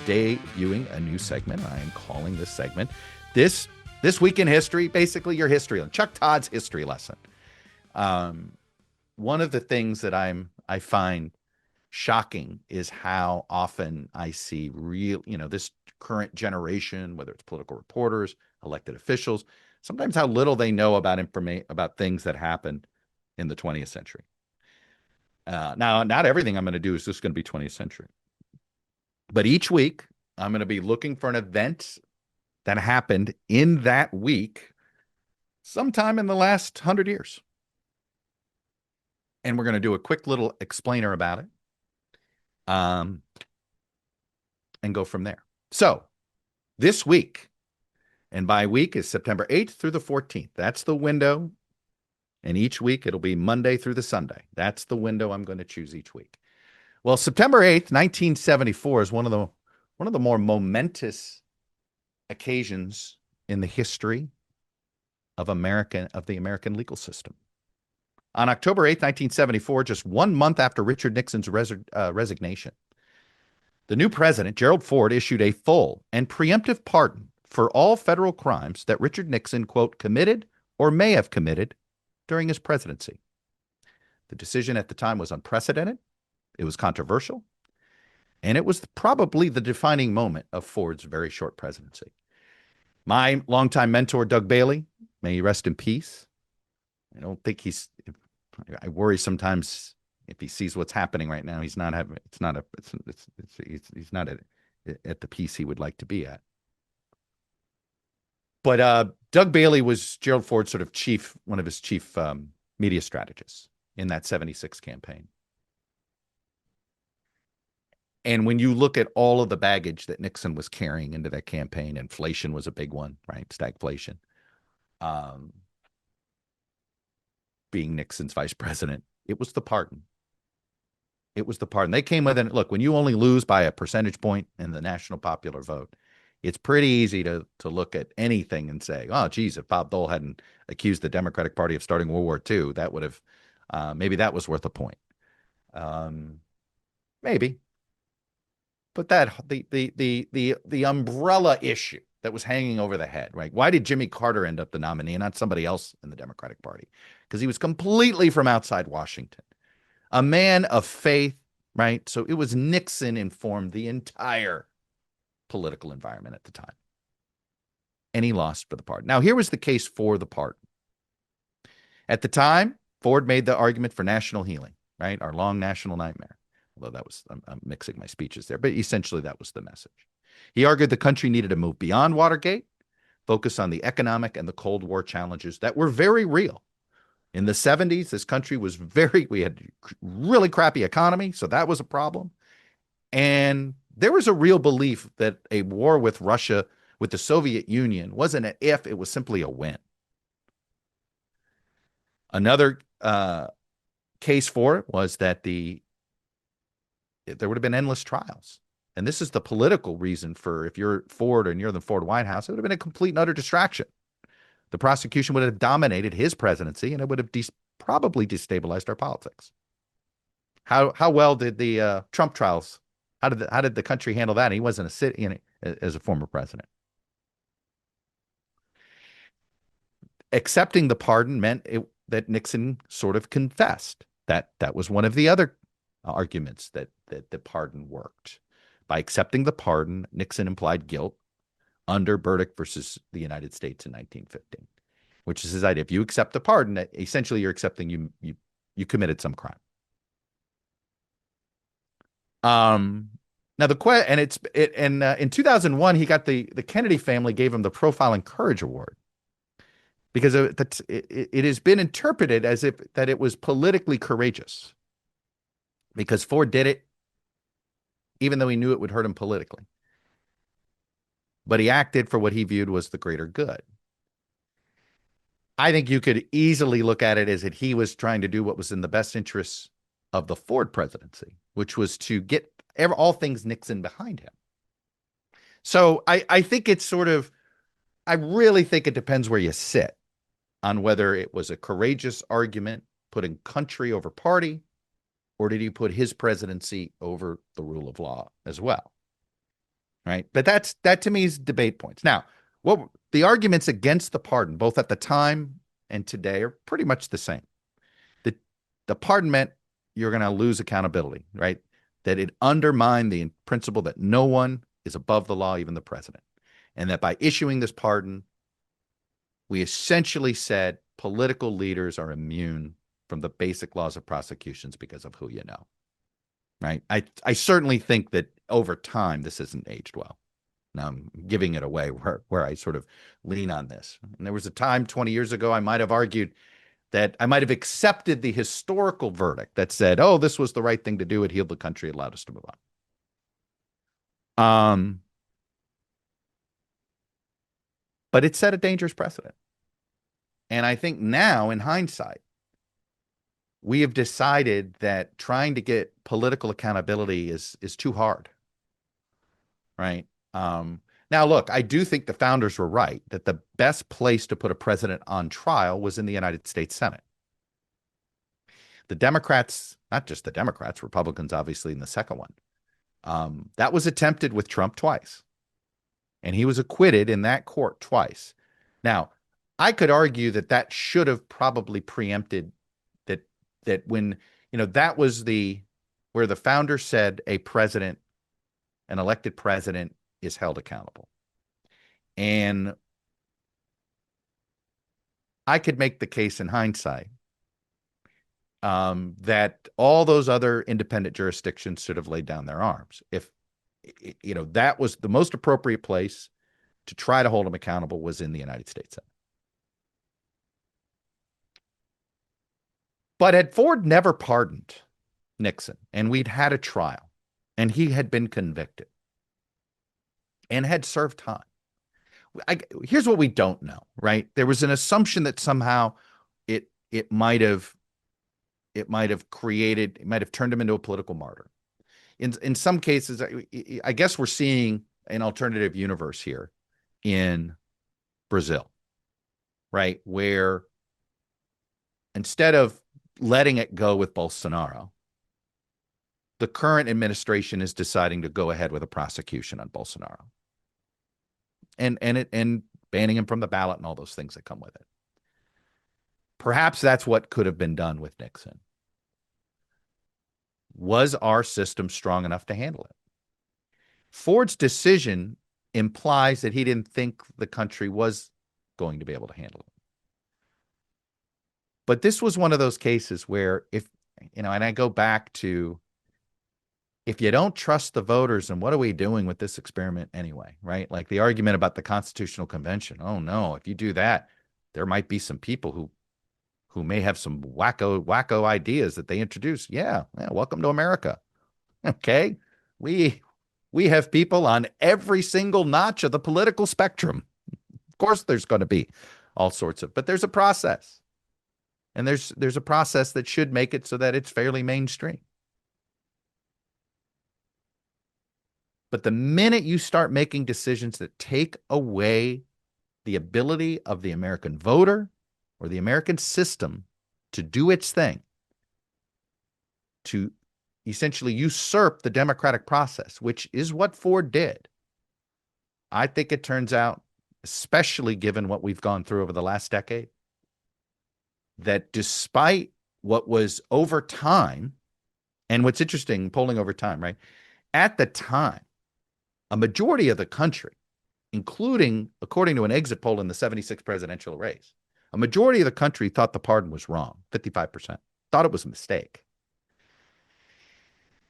debuting a new segment. I am calling this segment This Week in History, basically your history lesson, Chuck Todd's history lesson. One of the things that I find shocking is how often I see this current generation, whether it's political reporters, elected officials, sometimes how little they know about things that happened in the 20th century. Now, not everything I'm going to do is just going to be 20th century. But each week, I'm going to be looking for an event that happened in that week sometime in the last 100 years. And we're going to do a quick little explainer about it and go from there. So this week, and by week is September 8th through the 14th. That's the window. And each week, it'll be Monday through the Sunday. That's the window I'm going to choose each week. Well, September 8th, 1974 is one of the more momentous occasions in the history of the American legal system. On October 8th, 1974, just 1 month after Richard Nixon's resignation, the new president, Gerald Ford, issued a full and preemptive pardon for all federal crimes that Richard Nixon, quote, committed or may have committed during his presidency. The decision at the time was unprecedented. It was controversial. And it was probably the defining moment of Ford's very short presidency. My longtime mentor, Doug Bailey, may he rest in peace. I don't think I worry sometimes if he sees what's happening right now, he's not at the peace he would like to be at. But Doug Bailey was Gerald Ford's sort of one of his chief media strategists in that 76 campaign. And when you look at all of the baggage that Nixon was carrying into that campaign, inflation was a big one, right? Stagflation. Being Nixon's vice president, it was the pardon. It was the pardon. They came with it. Look, when you only lose by a percentage point in the national popular vote, it's pretty easy to look at anything and say, oh, geez, if Bob Dole hadn't accused the Democratic Party of starting World War II, that would have, maybe that was worth a point. Maybe. But the umbrella issue that was hanging over the head, right? Why did Jimmy Carter end up the nominee and not somebody else in the Democratic Party? Because he was completely from outside Washington, a man of faith, right? So it was Nixon informed the entire political environment at the time. And he lost for the pardon. Now, here was the case for the pardon. At the time, Ford made the argument for national healing, right? Our long national nightmare. Although I'm mixing my speeches there, but essentially that was the message. He argued the country needed to move beyond Watergate, focus on the economic and the Cold War challenges that were very real. In the 70s, this country was we had really crappy economy, so that was a problem. And there was a real belief that a war with Russia, with the Soviet Union, wasn't an if, it was simply a when. Another case for it was that there would have been endless trials. And this is the political reason for, if you're Ford or near the Ford White House, it would have been a complete and utter distraction. The prosecution would have dominated his presidency, and it would have probably destabilized our politics. How well did the Trump trials, how did the country handle that? He wasn't as a former president. Accepting the pardon meant that Nixon sort of confessed. That was one of the other arguments that the pardon worked. By accepting the pardon, Nixon implied guilt under Burdick versus the United States in 1915, which is his idea. If you accept the pardon, essentially you're accepting you committed some crime. Now in 2001 he got the Kennedy family gave him the Profile in Courage Award because it has been interpreted as if that it was politically courageous. Because Ford did it, even though he knew it would hurt him politically. But he acted for what he viewed was the greater good. I think you could easily look at it as that he was trying to do what was in the best interests of the Ford presidency, which was to get all things Nixon behind him. So I think it's I really think it depends where you sit on whether it was a courageous argument, putting country over party, or did he put his presidency over the rule of law as well? right? But that to me is debate points. Now, what the arguments against the pardon, both at the time and today, are pretty much the same. The the pardon meant you're going to lose accountability, right? That it undermined the principle that no one is above the law, even the president, and that by issuing this pardon, we essentially said political leaders are immune from the basic laws of prosecutions because of who you know, right? I certainly think that over time this hasn't aged well. Now I'm giving it away where I sort of lean on this. And there was a time 20 years ago I might have argued that I might have accepted the historical verdict that said, oh, this was the right thing to do. It healed the country, it allowed us to move on. But it set a dangerous precedent. And I think now, in hindsight, we have decided that trying to get political accountability is too hard, right? Now, look, I do think the founders were right that the best place to put a president on trial was in the United States Senate. The Democrats, not just the Democrats, Republicans, obviously, in the second one, that was attempted with Trump twice, and he was acquitted in that court twice. Now, I could argue that that should have probably preempted that when, that was where the founder said an elected president is held accountable. And I could make the case in hindsight that all those other independent jurisdictions should have laid down their arms. If, that was the most appropriate place to try to hold him accountable was in the United States Senate. But had Ford never pardoned Nixon and we'd had a trial and he had been convicted and had served time, here's what we don't know, right? There was an assumption that somehow it might have turned him into a political martyr. In some cases, I guess we're seeing an alternative universe here in Brazil, right? Where instead of letting it go with Bolsonaro, the current administration is deciding to go ahead with a prosecution on Bolsonaro and banning him from the ballot and all those things that come with it. Perhaps that's what could have been done with Nixon. Was our system strong enough to handle it? Ford's decision implies that he didn't think the country was going to be able to handle it. But this was one of those cases where and I go back to, if you don't trust the voters, then what are we doing with this experiment anyway, right? Like the argument about the Constitutional Convention. Oh no, if you do that, there might be some people who may have some wacko ideas that they introduce. Yeah, welcome to America. Okay, we have people on every single notch of the political spectrum. Of course, there's going to be all sorts of, but there's a process. And there's a process that should make it so that it's fairly mainstream. But the minute you start making decisions that take away the ability of the American voter or the American system to do its thing, to essentially usurp the democratic process, which is what Ford did, I think it turns out, especially given what we've gone through over the last decade, that despite what was over time, and what's interesting, polling over time, right? At the time, a majority of the country, including, according to an exit poll in the 76 presidential race, a majority of the country thought the pardon was wrong, 55%, thought it was a mistake.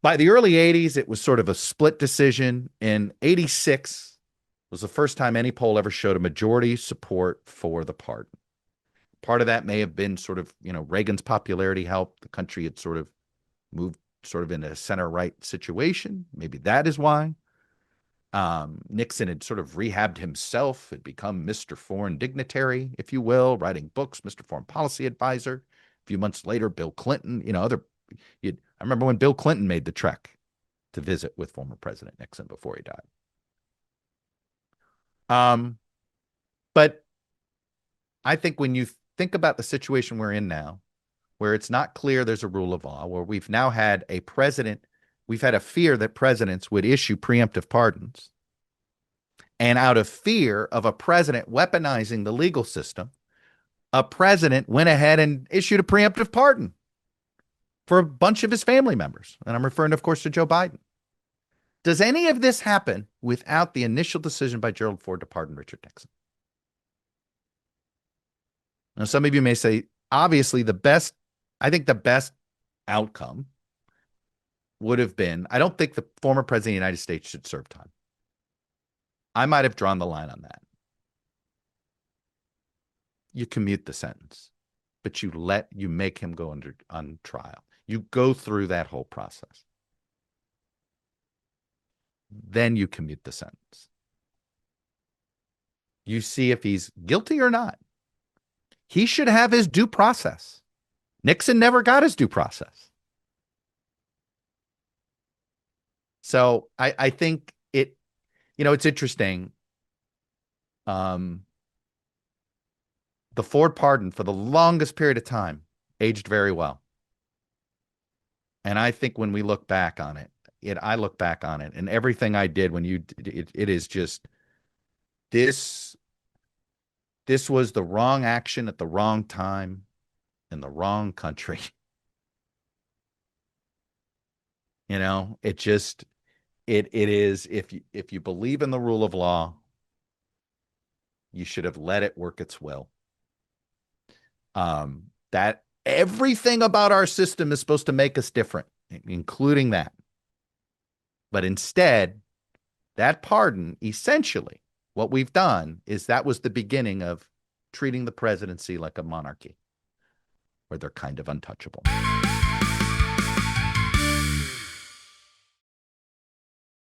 By the early 80s, it was sort of a split decision. In 86 was the first time any poll ever showed a majority support for the pardon. Part of that may have been sort of, Reagan's popularity helped. The country had sort of moved sort of in a center-right situation. Maybe that is why. Nixon had sort of rehabbed himself, had become Mr. Foreign Dignitary, if you will, writing books, Mr. Foreign Policy Advisor. A few months later, Bill Clinton, I remember when Bill Clinton made the trek to visit with former President Nixon before he died. But I think when you think about the situation we're in now, where it's not clear there's a rule of law, where we've now had a president, we've had a fear that presidents would issue preemptive pardons. And out of fear of a president weaponizing the legal system, a president went ahead and issued a preemptive pardon for a bunch of his family members. And I'm referring, of course, to Joe Biden. Does any of this happen without the initial decision by Gerald Ford to pardon Richard Nixon? Now, some of you may say, obviously, I think the best outcome would have been, I don't think the former president of the United States should serve time. I might have drawn the line on that. You commute the sentence, but you make him go on trial. You go through that whole process. Then you commute the sentence. You see if he's guilty or not. He should have his due process. Nixon never got his due process. So I think it's interesting. The Ford pardon for the longest period of time aged very well. And I think when we look back on it, I look back on it and everything I did it is just this was the wrong action at the wrong time in the wrong country. It is, if you believe in the rule of law, you should have let it work its will. That everything about our system is supposed to make us different, including that. But instead, that pardon, essentially, what we've done is that was the beginning of treating the presidency like a monarchy, where they're kind of untouchable.